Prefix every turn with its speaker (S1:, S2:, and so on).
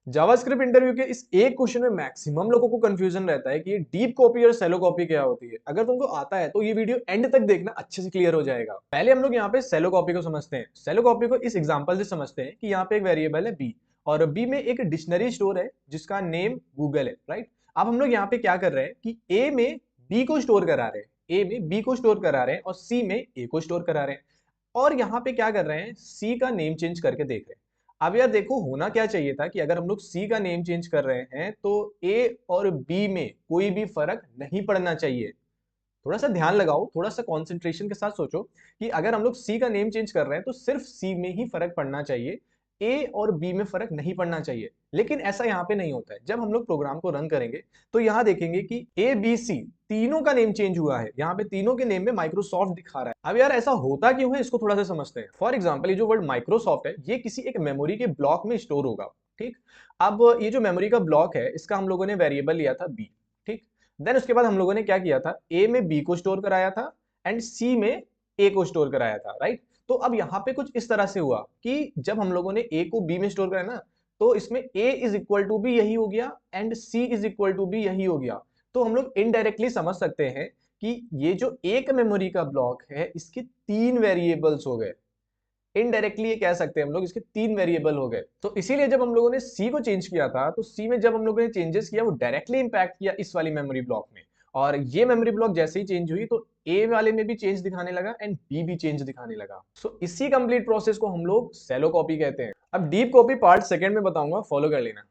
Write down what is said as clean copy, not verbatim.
S1: JavaScript interview के इस एक क्वेश्चन में मैक्सिमम लोगों को कंफ्यूजन रहता है कि ये डीप कॉपी और सेलो कॉपी क्या होती है। अगर तुमको आता है तो ये वीडियो एंड तक देखना, अच्छे से क्लियर हो जाएगा। पहले हम लोग यहाँ पे सेलो कॉपी को समझते हैं। सेलो कॉपी को इस एग्जांपल से समझते हैं कि यहाँ पे एक वेरिएबल है बी और बी में एक डिक्शनरी स्टोर है जिसका नेम गूगल है, राइट। अब हम लोग यहाँ पे क्या कर रहे हैं कि ए में बी को स्टोर करा रहे हैं, ए में बी को स्टोर करा रहे हैं और सी में ए को स्टोर करा रहे हैं। और यहाँ पे क्या कर रहे हैं, सी का नेम चेंज करके देख रहे हैं। अब यार देखो, होना क्या चाहिए था कि अगर हम लोग सी का नेम चेंज कर रहे हैं तो ए और बी में कोई भी फर्क नहीं पड़ना चाहिए। थोड़ा सा ध्यान लगाओ, थोड़ा सा कंसंट्रेशन के साथ सोचो कि अगर हम लोग सी का नेम चेंज कर रहे हैं तो सिर्फ सी में ही फर्क पड़ना चाहिए, ए और बी में फर्क नहीं पड़ना चाहिए। लेकिन ऐसा यहाँ पे नहीं होता है। जब हम लोग प्रोग्राम को रन करेंगे तो यहाँ देखेंगे कि ए बी सी तीनों का नेम चेंज हुआ है। यहाँ पे तीनों के नेम में माइक्रोसॉफ्ट दिखा रहा है। अब यार ऐसा होता क्यों है, इसको थोड़ा सा समझते हैं। फॉर एग्जाम्पल, ये जो वर्ड माइक्रोसॉफ्ट है ये किसी एक मेमोरी के ब्लॉक में स्टोर होगा, ठीक। अब ये जो मेमोरी का ब्लॉक है इसका हम लोगों ने वेरिएबल लिया था बी, ठीक। देन उसके बाद हम लोगों ने क्या किया था, ए में बी को स्टोर कराया था एंड सी में ए को स्टोर कराया था, राइट। तो अब यहाँ पे कुछ इस तरह से हुआ कि जब हम लोगों ने ए को बी में स्टोर कराया ना, तो इसमें A is equal to B यही हो गया and C is equal to B यही हो गया। तो हम लोग इनडायरेक्टली समझ सकते हैं कि ये जो एक मेमोरी का ब्लॉक है इसके तीन वेरिएबल्स हो गए। इनडायरेक्टली ये कह सकते हैं हम लोग, इसके तीन वेरिएबल हो गए। तो इसीलिए जब हम लोगों ने सी को चेंज किया था तो सी में जब हम लोगों ने चेंजेस किया वो डायरेक्टली इंपैक्ट किया इस वाली मेमोरी ब्लॉक में। और ये मेमोरी ब्लॉक जैसे ही चेंज हुई तो ए वाले में भी चेंज दिखाने लगा एंड बी भी चेंज दिखाने लगा। सो इसी कंप्लीट प्रोसेस को हम लोग सेलो कॉपी कहते हैं। अब डीप कॉपी पार्ट सेकंड में बताऊंगा, फॉलो कर लेना।